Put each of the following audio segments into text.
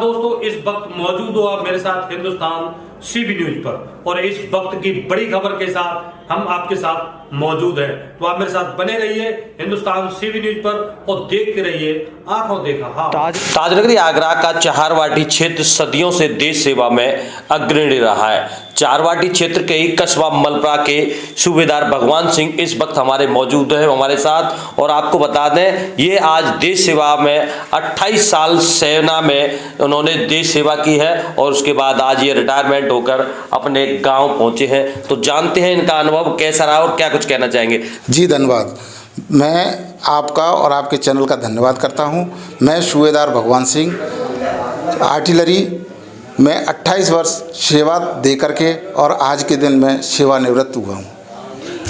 दोस्तों, इस वक्त मौजूद हो आप मेरे साथ हिंदुस्तान सीबी न्यूज पर और इस वक्त की बड़ी खबर के साथ हम आपके साथ मौजूद हैं। तो आप मेरे साथ बने रहिए हिंदुस्तान सीबी न्यूज पर और देखते रहिए आंखों देखा हाल। ताजनगरी आगरा का चहारवाटी क्षेत्र सदियों से देश सेवा में अग्रणी रहा है। चहारवाटी क्षेत्र के ही कस्बा मलपरा के सूबेदार भगवान सिंह इस वक्त हमारे मौजूद है हमारे साथ। और आपको बता दें, ये आज देश सेवा में 28 साल सेना में उन्होंने देश सेवा की है और उसके बाद आज ये रिटायरमेंट होकर अपने गांव पहुंचे हैं। तो जानते हैं इनका अनुभव कैसा रहा और क्या कुछ कहना चाहेंगे। जी धन्यवाद। मैं आपका और आपके चैनल का धन्यवाद करता हूं। मैं सूबेदार भगवान सिंह आर्टिलरी में 28 वर्ष सेवा दे करके और आज के दिन में सेवानिवृत्त हुआ हूं।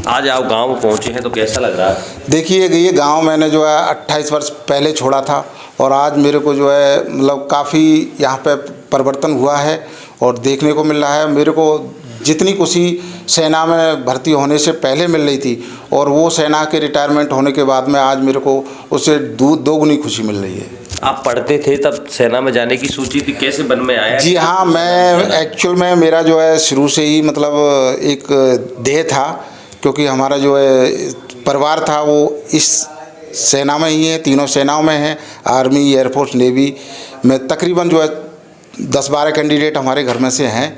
आज आप गांव पहुंचे हैं तो कैसा लग रहा है? देखिए, ये गांव मैंने जो है 28 वर्ष पहले छोड़ा था और आज मेरे को जो है मतलब काफ़ी यहाँ पे परिवर्तन हुआ है और देखने को मिल रहा है। मेरे को जितनी खुशी सेना में भर्ती होने से पहले मिल रही थी और वो सेना के रिटायरमेंट होने के बाद में आज मेरे को उससे दोगुनी खुशी मिल रही है। आप पढ़ते थे तब सेना में जाने की सोची थी, कैसे मन में आया? जी हाँ, मैं एक्चुअल में मेरा जो है शुरू से ही मतलब एक ध्येय था, क्योंकि हमारा जो है परिवार था वो इस सेना में ही है, तीनों सेनाओं में है, आर्मी, एयरफोर्स, नेवी में तकरीबन जो है 10-12 कैंडिडेट हमारे घर में से हैं।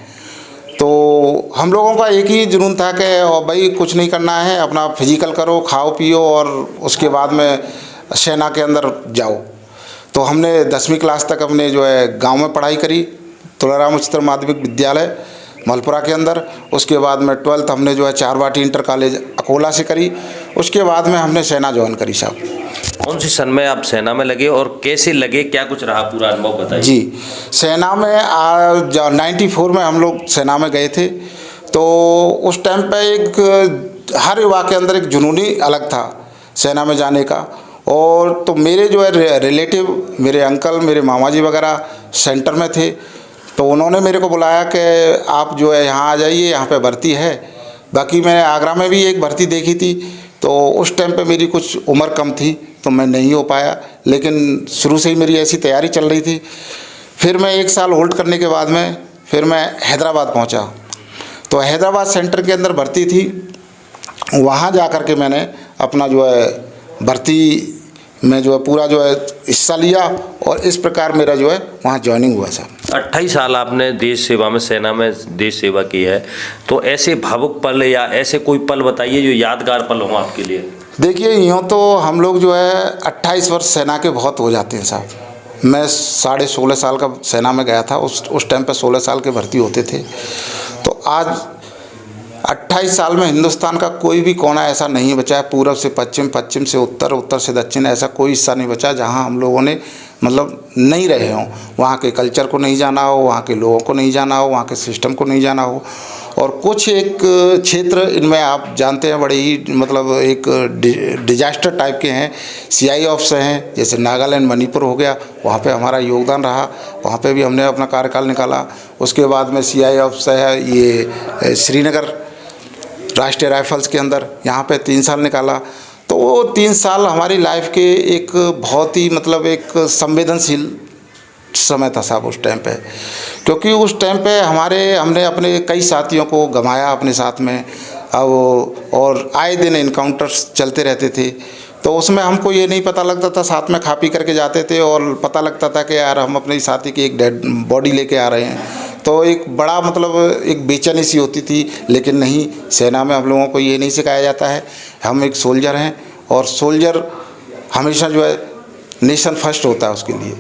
तो हम लोगों का एक ही जुनून था कि भाई कुछ नहीं करना है, अपना फिजिकल करो, खाओ पियो और उसके बाद में सेना के अंदर जाओ। तो हमने 10वीं क्लास तक अपने जो है गांव में पढ़ाई करी, तुलाराम उच्चतर माध्यमिक विद्यालय मलपुरा के अंदर। उसके बाद में 12th हमने जो है चहारवाटी इंटर कॉलेज अकोला से करी। उसके बाद में हमने सेना ज्वाइन करी साहब। कौन सी सन में आप सेना में लगे और कैसे लगे, क्या कुछ रहा पूरा अनुभव बताइए। जी, सेना में 94 में हम लोग सेना में गए थे। तो उस टाइम पे एक हर युवा के अंदर एक जुनूनी अलग था सेना में जाने का। और तो मेरे जो है रिलेटिव, मेरे अंकल, मेरे मामा जी वगैरह सेंटर में थे, तो उन्होंने मेरे को बुलाया कि आप जो है यहाँ आ जाइए, यहाँ पे भर्ती है। बाकी मैंने आगरा में भी एक भर्ती देखी थी, तो उस टाइम पे मेरी कुछ उम्र कम थी तो मैं नहीं हो पाया, लेकिन शुरू से ही मेरी ऐसी तैयारी चल रही थी। फिर मैं 1 साल होल्ड करने के बाद में फिर मैं हैदराबाद पहुंचा। तो हैदराबाद सेंटर के अंदर भर्ती थी, वहां जा कर के मैंने अपना जो है भर्ती में जो है पूरा जो है हिस्सा लिया और इस प्रकार मेरा जो है वहाँ ज्वाइनिंग हुआ साहब। 28 साल आपने देश सेवा में, सेना में देश सेवा की है, तो ऐसे भावुक पल या ऐसे कोई पल बताइए जो यादगार पल हो आपके लिए। देखिए, यूँ तो हम लोग जो है 28 वर्ष सेना के बहुत हो जाते हैं साहब। मैं 16.5 साल का सेना में गया था, उस टाइम पे 16 साल के भर्ती होते थे। तो आज 28 साल में हिंदुस्तान का कोई भी कोना ऐसा नहीं बचा है, पूरब से पश्चिम, पश्चिम से उत्तर, उत्तर से दक्षिण, ऐसा कोई हिस्सा नहीं बचा जहां हम लोगों ने मतलब नहीं रहे हों। वहाँ के कल्चर को नहीं जाना हो, वहाँ के लोगों को नहीं जाना हो, वहाँ के सिस्टम को नहीं जाना हो। और कुछ एक क्षेत्र इनमें आप जानते हैं बड़े ही मतलब एक डिजास्टर टाइप के हैं, CI ऑफिस हैं, जैसे नागालैंड, मणिपुर हो गया, वहाँ पे हमारा योगदान रहा, वहाँ पे भी हमने अपना कार्यकाल निकाला। उसके बाद में CI ऑफिस है ये श्रीनगर राष्ट्रीय राइफल्स के अंदर, यहाँ पे 3 साल निकाला। तो वो 3 साल हमारी लाइफ के एक बहुत ही मतलब एक संवेदनशील समय था साहब उस टाइम पे, क्योंकि उस टाइम पे हमने अपने कई साथियों को गंवाया अपने साथ में। अब और आए दिन इनकाउंटर्स चलते रहते थे, तो उसमें हमको ये नहीं पता लगता था, साथ में खा पी करके जाते थे और पता लगता था कि यार हम अपने साथी की एक डेड बॉडी लेके आ रहे हैं। तो एक बड़ा मतलब एक बेचैनी सी होती थी। लेकिन नहीं, सेना में हम लोगों को ये नहीं सिखाया जाता है। हम एक सोल्जर हैं और सोल्जर हमेशा जो है नेशन फर्स्ट होता है उसके लिए।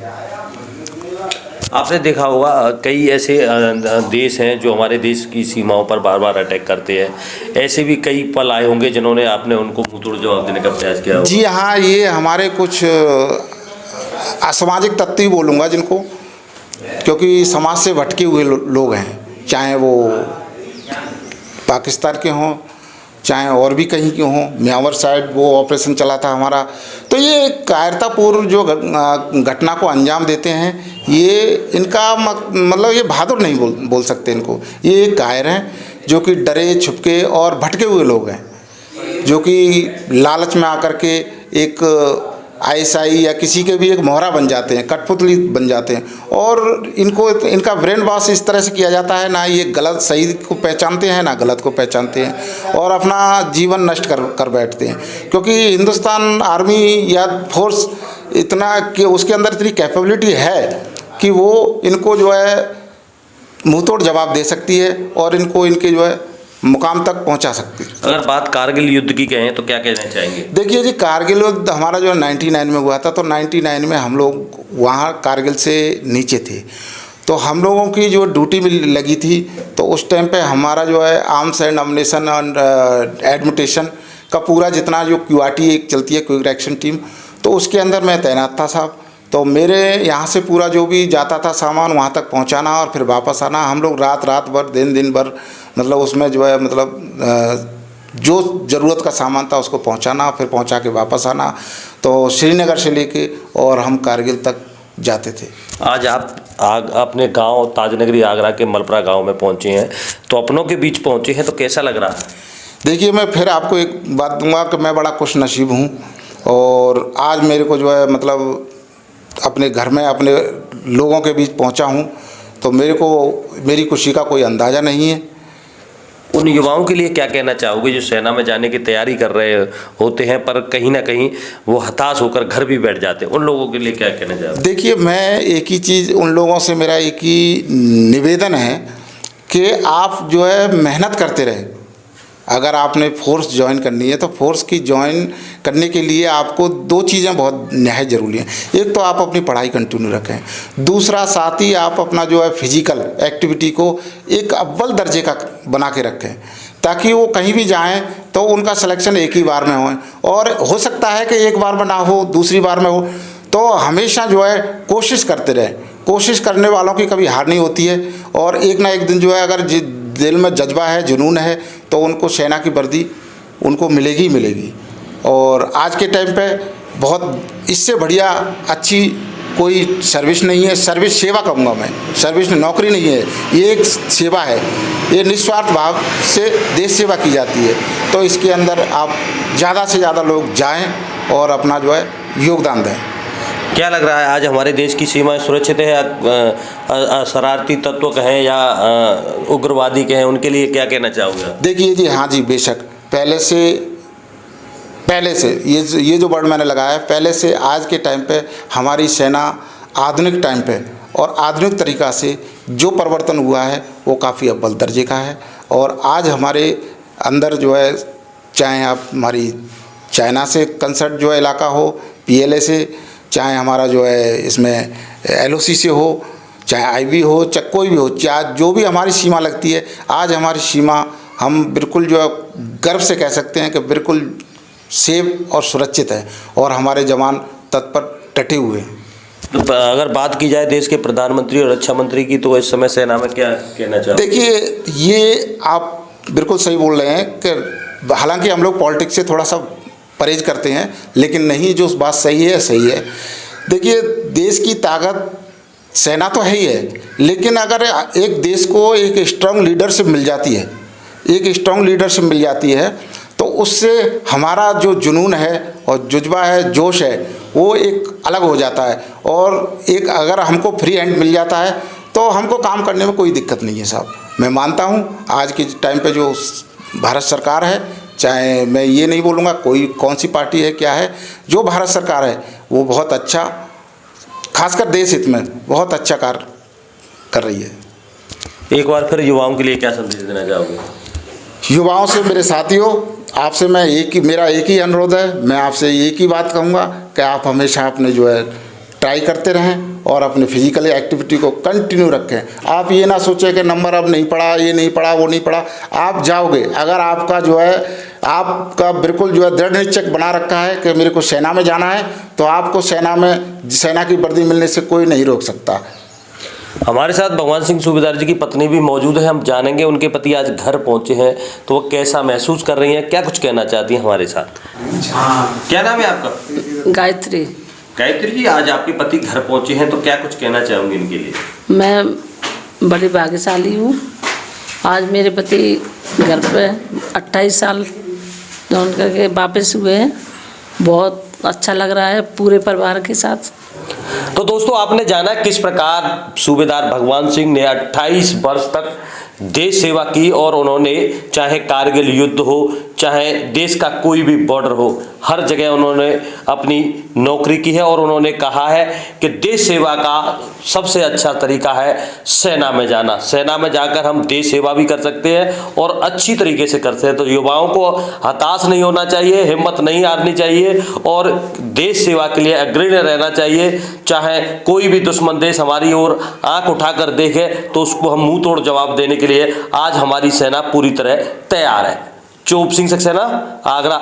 आपने देखा होगा कई ऐसे देश हैं जो हमारे देश की सीमाओं पर बार बार अटैक करते हैं, ऐसे भी कई पल आए होंगे जिन्होंने आपने उनको मुंहतोड़ जवाब देने का प्रयास किया होगा। जी हाँ, ये हमारे कुछ असामाजिक तत्व ही बोलूँगा जिनको, क्योंकि समाज से भटके हुए लोग हैं, चाहे वो पाकिस्तान के हों, चाहे और भी कहीं के हों। म्यांमार साइड वो ऑपरेशन चला था हमारा। तो ये कायरतापूर्ण जो घटना को अंजाम देते हैं, ये इनका मतलब ये बहादुर नहीं बोल सकते इनको। ये कायर हैं जो कि डरे छुपके और भटके हुए लोग हैं, जो कि लालच में आकर के एक आईएसआई या किसी के भी एक मोहरा बन जाते हैं, कठपुतली बन जाते हैं। और इनका ब्रेन वॉश इस तरह से किया जाता है, ना ये गलत सही को पहचानते हैं ना गलत को पहचानते हैं, और अपना जीवन नष्ट कर बैठते हैं। क्योंकि हिंदुस्तान आर्मी या फोर्स इतना कि उसके अंदर इतनी कैपेबिलिटी है कि वो इनको जो है मुँह तोड़ जवाब दे सकती है और इनको इनके जो है मुकाम तक पहुंचा सकती है। अगर बात कारगिल युद्ध की कहें तो क्या कहना चाहेंगे? देखिए जी, कारगिल युद्ध हमारा जो 99 में हुआ था, तो 99 में हम लोग वहाँ कारगिल से नीचे थे, तो हम लोगों की जो ड्यूटी में लगी थी, तो उस टाइम पे हमारा जो है आर्म्स एंड अम्युनिशन एंड एडमिटेशन का पूरा जितना जो QRT एक चलती है, क्विक रिएक्शन टीम, तो उसके अंदर मैं तैनात था साहब। तो मेरे यहाँ से पूरा जो भी जाता था सामान वहाँ तक पहुँचाना और फिर वापस आना। हम लोग रात भर दिन भर मतलब उसमें जो है मतलब जो ज़रूरत का सामान था उसको पहुँचाना, फिर पहुँचा के वापस आना। तो श्रीनगर से लेके और हम कारगिल तक जाते थे। आज आप अपने गांव ताजनगरी आगरा के मलप्रा गांव में पहुंचे हैं, तो अपनों के बीच पहुंचे हैं, तो कैसा लग रहा है? देखिए, मैं फिर आपको एक बात दूंगा कि मैं बड़ा खुश नसीब हूँ, और आज मेरे को जो है मतलब अपने घर में अपने लोगों के बीच पहुँचा हूँ, तो मेरी खुशी का कोई अंदाज़ा नहीं है। उन युवाओं के लिए क्या कहना चाहोगे जो सेना में जाने की तैयारी कर रहे होते हैं, पर कहीं ना कहीं वो हताश होकर घर भी बैठ जाते हैं, उन लोगों के लिए क्या कहना चाहोगे? देखिए, मैं एक ही चीज़ उन लोगों से मेरा एक ही निवेदन है कि आप जो है मेहनत करते रहें। अगर आपने फोर्स ज्वाइन करनी है तो फोर्स की ज्वाइन करने के लिए आपको 2 चीज़ें बहुत नहायत ज़रूरी हैं। एक तो आप अपनी पढ़ाई कंटिन्यू रखें, दूसरा साथ ही आप अपना जो है फिजिकल एक्टिविटी को एक अव्वल दर्जे का बना के रखें, ताकि वो कहीं भी जाएं तो उनका सिलेक्शन एक ही बार में हो, और हो सकता है कि एक बार में ना हो, दूसरी बार में हो। तो हमेशा जो है कोशिश करते रहें। कोशिश करने वालों की कभी हार नहीं होती है, और एक ना एक दिन जो है अगर दिल में जज्बा है, जुनून है, तो उनको सेना की वर्दी उनको मिलेगी ही मिलेगी। और आज के टाइम पे बहुत इससे बढ़िया अच्छी कोई सर्विस नहीं है। सर्विस सेवा कहूँगा मैं, सर्विस नौकरी नहीं है, ये एक सेवा है। ये निस्वार्थ भाव से देश सेवा की जाती है। तो इसके अंदर आप ज़्यादा से ज़्यादा लोग जाएं और अपना जो है योगदान दें। क्या लग रहा है आज हमारे देश की सीमाएं सुरक्षित है, या शरारती तत्व कहें या उग्रवादी कहें, उनके लिए क्या कहना चाहोगे? देखिए जी, हाँ जी, बेशक पहले से ये जो वर्ड मैंने लगाया है, पहले से आज के टाइम पे हमारी सेना आधुनिक टाइम पे और आधुनिक तरीक़ा से जो परिवर्तन हुआ है वो काफ़ी अव्वल दर्जे का है। और आज हमारे अंदर जो है, चाहे आप हमारी चाइना से कंसर्ट जो है इलाका हो, PLA से, चाहे हमारा जो है इसमें LOC से हो, चाहे IB हो, चाहे कोई भी हो, चाहे जो भी हमारी सीमा लगती है, आज हमारी सीमा हम बिल्कुल जो है गर्व से कह सकते हैं कि बिल्कुल सेफ और सुरक्षित है, और हमारे जवान तत्पर डटे हुए हैं। तो अगर बात की जाए देश के प्रधानमंत्री और रक्षा मंत्री की, तो इस समय सेना में क्या कहना चाहोगे? देखिए, ये आप बिल्कुल सही बोल रहे हैं कि हालांकि हम लोग पॉलिटिक्स से थोड़ा सा परहेज करते हैं, लेकिन नहीं, जो बात सही है सही है। देखिए, देश की ताकत सेना तो है ही है, लेकिन अगर एक देश को एक स्ट्रांग लीडरशिप मिल जाती है, तो उससे हमारा जो जुनून है और जुज्बा है, जोश है, वो एक अलग हो जाता है। और एक अगर हमको फ्री हैंड मिल जाता है तो हमको काम करने में कोई दिक्कत नहीं है साहब। मैं मानता हूँ आज के टाइम पे जो भारत सरकार है, चाहे मैं ये नहीं बोलूँगा कौन सी पार्टी है क्या है, जो भारत सरकार है वो बहुत अच्छा, खासकर देश हित में बहुत अच्छा कार्य कर रही है। एक बार फिर युवाओं के लिए क्या संदेश देना चाहोगे? युवाओं से, मेरे साथियों, आपसे मैं मेरा एक ही अनुरोध है, मैं आपसे एक ही बात कहूँगा कि आप हमेशा अपने जो है ट्राई करते रहें और अपने फिजिकल एक्टिविटी को कंटिन्यू रखें। आप ये ना सोचें कि नंबर अब नहीं पड़ा, ये नहीं पड़ा, वो नहीं पड़ा। आप जाओगे, अगर आपका जो है आपका बिल्कुल जो है दृढ़ निश्चय बना रखा है कि मेरे को सेना में जाना है, तो आपको सेना की वर्दी मिलने से कोई नहीं रोक सकता। हमारे साथ भगवान सिंह सूबेदार जी की पत्नी भी मौजूद है, हम जानेंगे उनके पति आज घर पहुंचे हैं तो वो कैसा महसूस कर रही हैं, क्या कुछ कहना चाहती हैं हमारे साथ। क्या नाम है आपका? गायत्री। गायत्री जी, आज आपके पति घर पहुंचे हैं तो क्या कुछ कहना चाहूँगी इनके लिए? मैं बड़ी भाग्यशाली हूँ। आज मेरे पति घर पे 28 साल जॉइन करके वापस हुए हैं। बहुत अच्छा लग रहा है पूरे परिवार के साथ। तो दोस्तों आपने जाना किस प्रकार सूबेदार भगवान सिंह ने 28 वर्ष तक देश सेवा की और उन्होंने चाहे कारगिल युद्ध हो चाहे देश का कोई भी बॉर्डर हो, हर जगह उन्होंने अपनी नौकरी की है और उन्होंने कहा है कि देश सेवा का सबसे अच्छा तरीका है सेना में जाना। सेना में जाकर हम देश सेवा भी कर सकते हैं और अच्छी तरीके से करते हैं। तो युवाओं को हताश नहीं होना चाहिए, हिम्मत नहीं हारनी चाहिए और देश सेवा के लिए अग्रणी रहना चाहिए। चाहे कोई भी दुश्मन देश हमारी ओर आंख उठाकर देखे तो उसको हम मुंह तोड़ जवाब देने के लिए आज हमारी सेना पूरी तरह तैयार है। चोप सिंह सक्सेना, आगरा।